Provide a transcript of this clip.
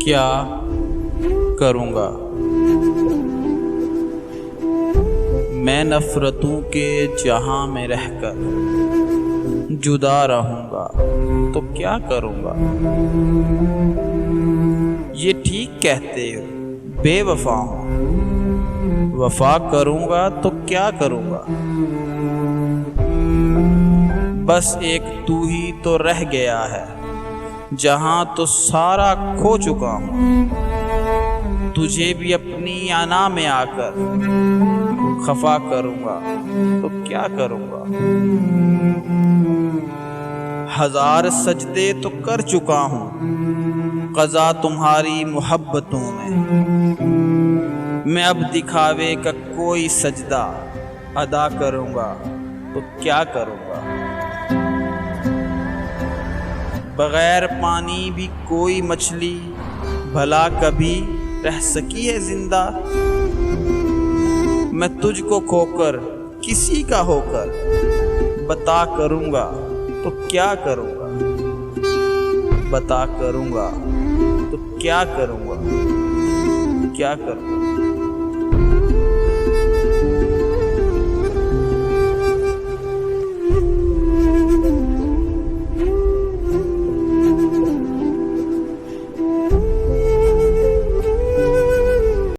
क्या करूँगा। मैं नफ़रतों के जहां में रहकर जुदा रहूँगा तो क्या करूँगा। ये ठीक कहते हो बेवफा हूँ, वफा करूँगा तो क्या करूँगा। बस एक तू ही तो रह गया है, जहां तो सारा खो चुका हूँ। तुझे भी अपनी अना में आकर खफा करूँगा तो क्या करूँगा। हजार सजदे तो कर चुका हूँ क़ज़ा तुम्हारी मोहब्बतों में। मैं अब दिखावे का कोई सजदा अदा करूँगा तो क्या करूँगा। बगैर पानी भी कोई मछली भला कभी रह सकी है जिंदा। मैं तुझको खोकर किसी का होकर बता करूँगा तो क्या करूँगा। बता करूँगा तो क्या करूँगा, क्या करूँगा।